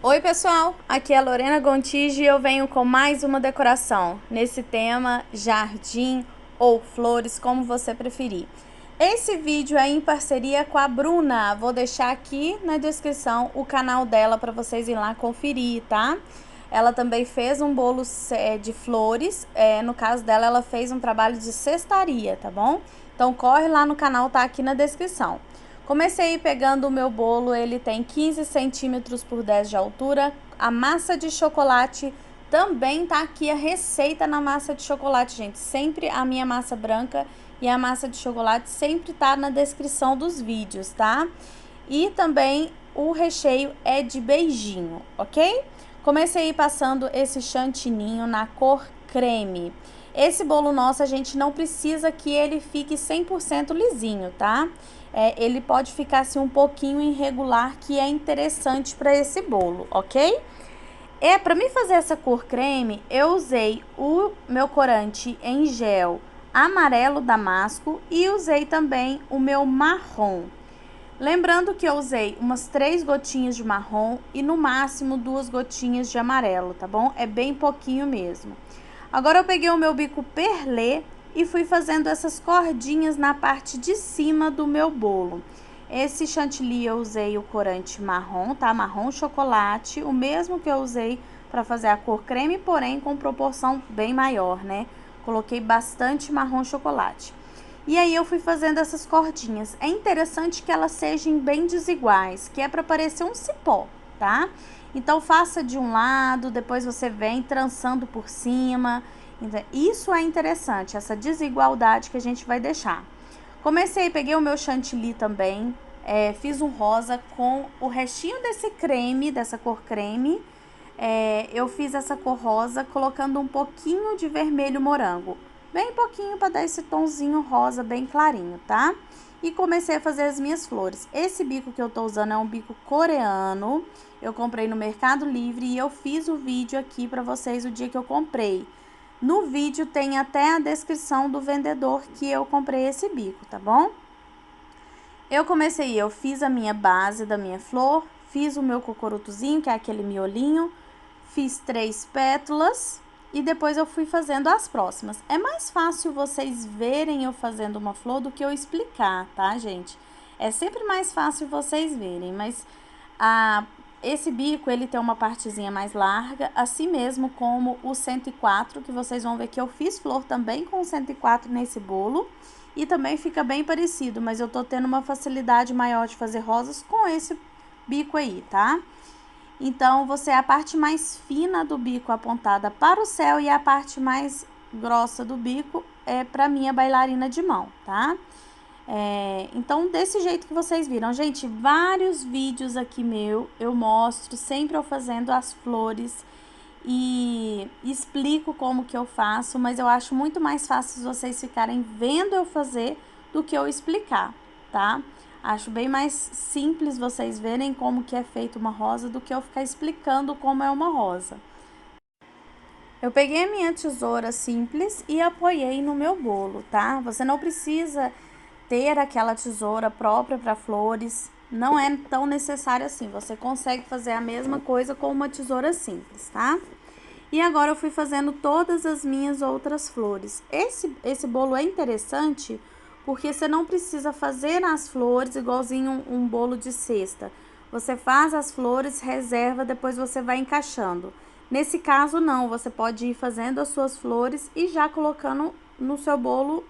Oi pessoal, aqui é a Lorena Gontijo e eu venho com mais uma decoração nesse tema jardim ou flores, como você preferir. Esse vídeo é em parceria com a Bruna, vou deixar aqui na descrição o canal dela para vocês irem lá conferir, tá? Ela também fez um bolo de flores, no caso dela ela fez um trabalho de cestaria, tá bom? Então corre lá no canal, tá aqui na descrição. Comecei pegando o meu bolo, ele tem 15 centímetros por 10 de altura. A massa de chocolate também tá aqui a receita na massa de chocolate, gente. Sempre a minha massa branca e a massa de chocolate sempre tá na descrição dos vídeos, tá? E também o recheio é de beijinho, ok? Comecei passando esse chantininho na cor creme. Esse bolo nosso, a gente não precisa que ele fique 100% lisinho, tá? Ele pode ficar assim um pouquinho irregular, que é interessante para esse bolo, ok? Para mim fazer essa cor creme, eu usei o meu corante em gel amarelo damasco e usei também o meu marrom. Lembrando que eu usei umas 3 gotinhas de marrom e no máximo 2 gotinhas de amarelo, tá bom? É bem pouquinho mesmo. Agora eu peguei o meu bico perlê e fui fazendo essas cordinhas na parte de cima do meu bolo. Esse chantilly eu usei o corante marrom, tá? Marrom chocolate, o mesmo que eu usei para fazer a cor creme, porém com proporção bem maior, né? Coloquei bastante marrom chocolate. E aí eu fui fazendo essas cordinhas. É interessante que elas sejam bem desiguais, que é para parecer um cipó, tá? Então faça de um lado, depois você vem trançando por cima. Então, isso é interessante, essa desigualdade que a gente vai deixar. Peguei o meu chantilly também, fiz um rosa com o restinho desse creme, dessa cor creme. Eu fiz essa cor rosa colocando um pouquinho de vermelho morango. Bem pouquinho para dar esse tonzinho rosa bem clarinho, tá? E comecei a fazer as minhas flores. Esse bico que eu tô usando é um bico coreano. Eu comprei no Mercado Livre e eu fiz o vídeo aqui para vocês o dia que eu comprei. No vídeo tem até a descrição do vendedor que eu comprei esse bico, tá bom? Eu fiz a minha base da minha flor, fiz o meu cocorutozinho, que é aquele miolinho, fiz 3 pétalas e depois eu fui fazendo as próximas. É mais fácil vocês verem eu fazendo uma flor do que eu explicar, tá, gente? É sempre mais fácil vocês verem, mas esse bico, ele tem uma partezinha mais larga, assim mesmo como o 104, que vocês vão ver que eu fiz flor também com o 104 nesse bolo. E também fica bem parecido, mas eu tô tendo uma facilidade maior de fazer rosas com esse bico aí, tá? Então, a parte mais fina do bico apontada para o céu e a parte mais grossa do bico é para minha bailarina de mão, tá? Então, desse jeito que vocês viram. Gente, vários vídeos aqui eu mostro sempre eu fazendo as flores e explico como que eu faço, mas eu acho muito mais fácil vocês ficarem vendo eu fazer do que eu explicar, tá? Acho bem mais simples vocês verem como que é feita uma rosa do que eu ficar explicando como é uma rosa. Eu peguei a minha tesoura simples e apoiei no meu bolo, tá? Você não precisa ter aquela tesoura própria para flores, não é tão necessário assim. Você consegue fazer a mesma coisa com uma tesoura simples, tá? E agora eu fui fazendo todas as minhas outras flores. Esse bolo é interessante porque você não precisa fazer as flores igualzinho um bolo de cesta. Você faz as flores, reserva, depois você vai encaixando. Nesse caso não, você pode ir fazendo as suas flores e já colocando no seu bolo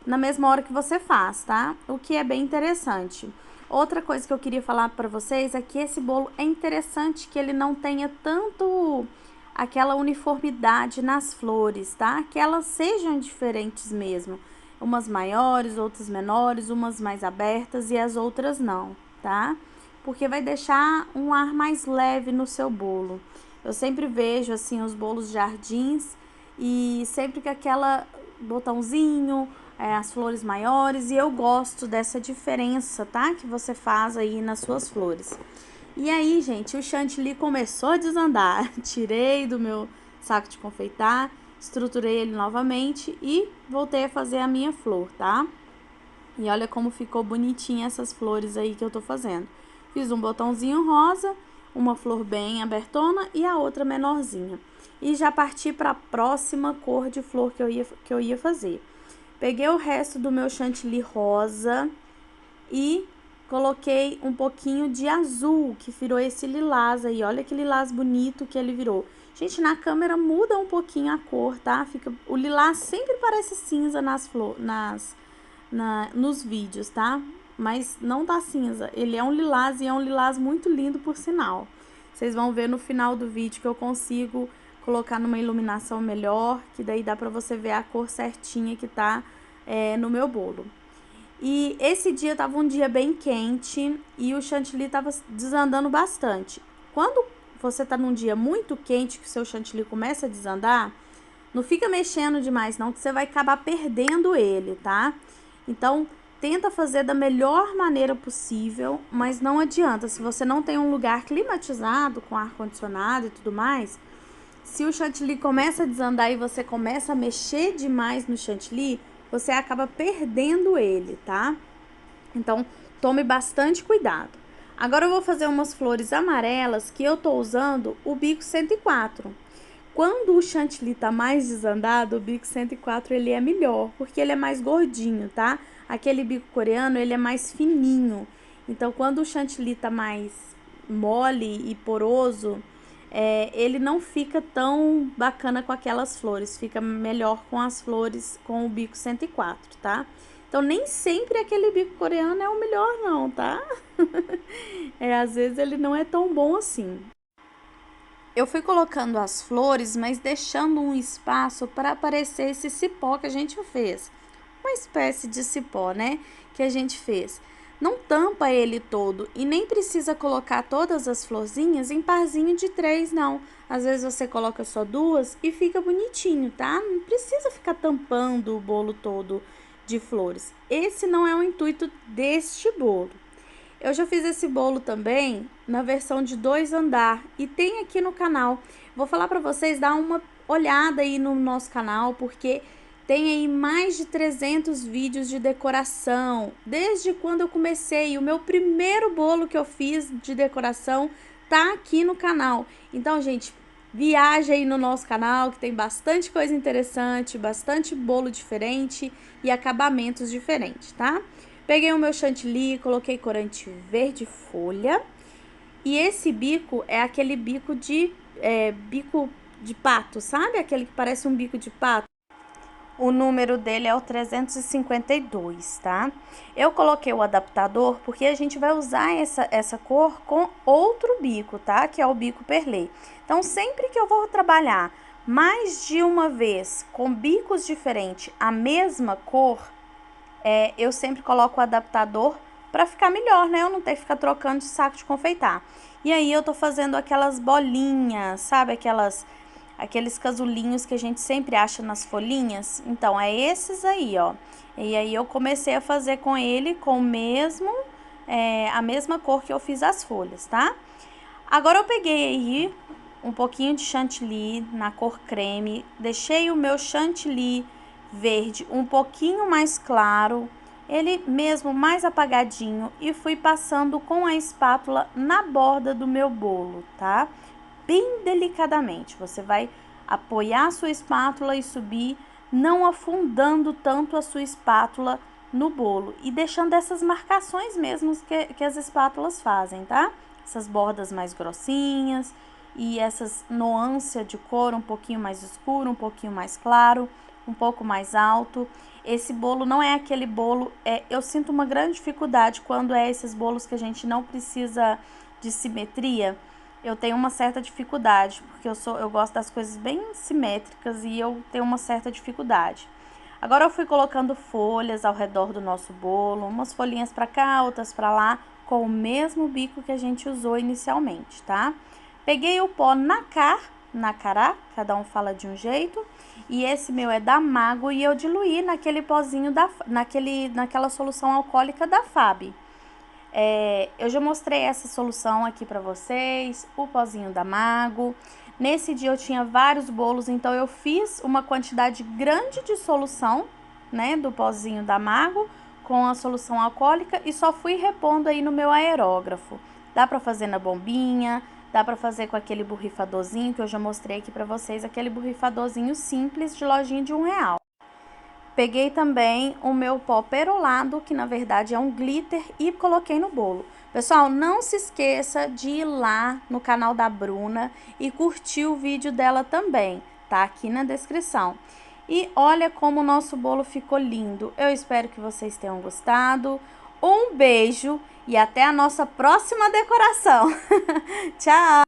na mesma hora que você faz, tá? O que é bem interessante. Outra coisa que eu queria falar para vocês é que esse bolo é interessante que ele não tenha tanto aquela uniformidade nas flores, tá? Que elas sejam diferentes mesmo. Umas maiores, outras menores, umas mais abertas e as outras não, tá? Porque vai deixar um ar mais leve no seu bolo. Eu sempre vejo assim os bolos de jardins e sempre que aquela botãozinho, as flores maiores, e eu gosto dessa diferença, tá? Que você faz aí nas suas flores. E aí, gente, o chantilly começou a desandar. Tirei do meu saco de confeitar, estruturei ele novamente e voltei a fazer a minha flor, tá? E olha como ficou bonitinha essas flores aí que eu tô fazendo. Fiz um botãozinho rosa, uma flor bem abertona e a outra menorzinha. E já parti para a próxima cor de flor que eu ia fazer. Peguei o resto do meu chantilly rosa e coloquei um pouquinho de azul, que virou esse lilás aí. Olha que lilás bonito que ele virou. Gente, na câmera muda um pouquinho a cor, tá? O lilás sempre parece cinza nos vídeos, tá? Mas não tá cinza. Ele é um lilás e é um lilás muito lindo, por sinal. Vocês vão ver no final do vídeo que eu consigo colocar numa iluminação melhor, que daí dá pra você ver a cor certinha que tá no meu bolo. E esse dia tava um dia bem quente e o chantilly tava desandando bastante. Quando você tá num dia muito quente, que o seu chantilly começa a desandar, não fica mexendo demais não, que você vai acabar perdendo ele, tá? Então, tenta fazer da melhor maneira possível, mas não adianta. Se você não tem um lugar climatizado, com ar-condicionado e tudo mais, se o chantilly começa a desandar e você começa a mexer demais no chantilly, você acaba perdendo ele, tá? Então, tome bastante cuidado. Agora eu vou fazer umas flores amarelas que eu tô usando o bico 104. Quando o chantilly tá mais desandado, o bico 104 ele é melhor, porque ele é mais gordinho, tá? Aquele bico coreano, ele é mais fininho. Então, quando o chantilly tá mais mole e poroso, ele não fica tão bacana com aquelas flores, fica melhor com as flores com o bico 104, tá? Então, nem sempre aquele bico coreano é o melhor não, tá? Às vezes ele não é tão bom assim. Eu fui colocando as flores, mas deixando um espaço para aparecer esse cipó que a gente fez. Uma espécie de cipó, né? Que a gente fez. Não tampa ele todo e nem precisa colocar todas as florzinhas em parzinho de 3, não. Às vezes você coloca só 2 e fica bonitinho, tá? Não precisa ficar tampando o bolo todo de flores. Esse não é o intuito deste bolo. Eu já fiz esse bolo também na versão de 2 andar e tem aqui no canal. Vou falar para vocês, dar uma olhada aí no nosso canal, porque tem aí mais de 300 vídeos de decoração, desde quando eu comecei. O meu primeiro bolo que eu fiz de decoração tá aqui no canal. Então, gente, viaja aí no nosso canal, que tem bastante coisa interessante, bastante bolo diferente e acabamentos diferentes, tá? Peguei o meu chantilly, coloquei corante verde folha. E esse bico é aquele bico de pato, sabe? Aquele que parece um bico de pato. O número dele é o 352, tá? Eu coloquei o adaptador porque a gente vai usar essa cor com outro bico, tá? Que é o bico perlê. Então, sempre que eu vou trabalhar mais de uma vez com bicos diferentes, a mesma cor, eu sempre coloco o adaptador para ficar melhor, né? Eu não tenho que ficar trocando de saco de confeitar. E aí eu tô fazendo aquelas bolinhas, sabe? Aqueles casulinhos que a gente sempre acha nas folhinhas. Então, é esses aí, ó. E aí eu comecei a fazer com ele com a mesma cor que eu fiz as folhas, tá? Agora eu peguei aí um pouquinho de chantilly na cor creme, deixei o meu chantilly verde um pouquinho mais claro, ele mesmo mais apagadinho, e fui passando com a espátula na borda do meu bolo, tá? Bem delicadamente, você vai apoiar a sua espátula e subir, não afundando tanto a sua espátula no bolo e deixando essas marcações mesmo que as espátulas fazem, tá? Essas bordas mais grossinhas e essas nuances de cor um pouquinho mais escuro, um pouquinho mais claro, um pouco mais alto. Esse bolo não é aquele bolo, eu sinto uma grande dificuldade quando esses bolos que a gente não precisa de simetria. Eu tenho uma certa dificuldade, porque eu gosto das coisas bem simétricas e eu tenho uma certa dificuldade. Agora eu fui colocando folhas ao redor do nosso bolo, umas folhinhas para cá, outras para lá, com o mesmo bico que a gente usou inicialmente, tá? Peguei o pó nacará, cada um fala de um jeito, e esse meu é da Mago e eu diluí naquele pozinho, naquela solução alcoólica da Fab. Eu já mostrei essa solução aqui pra vocês, o pozinho da Mago. Nesse dia eu tinha vários bolos, então eu fiz uma quantidade grande de solução, né, do pozinho da Mago com a solução alcoólica e só fui repondo aí no meu aerógrafo. Dá pra fazer na bombinha, Dá pra fazer com aquele borrifadorzinho que eu já mostrei aqui pra vocês, aquele borrifadorzinho simples de lojinha de R$1. Peguei também o meu pó perolado, que na verdade é um glitter, e coloquei no bolo. Pessoal, não se esqueça de ir lá no canal da Bruna e curtir o vídeo dela também, tá aqui na descrição. E olha como o nosso bolo ficou lindo. Eu espero que vocês tenham gostado. Um beijo e até a nossa próxima decoração. Tchau!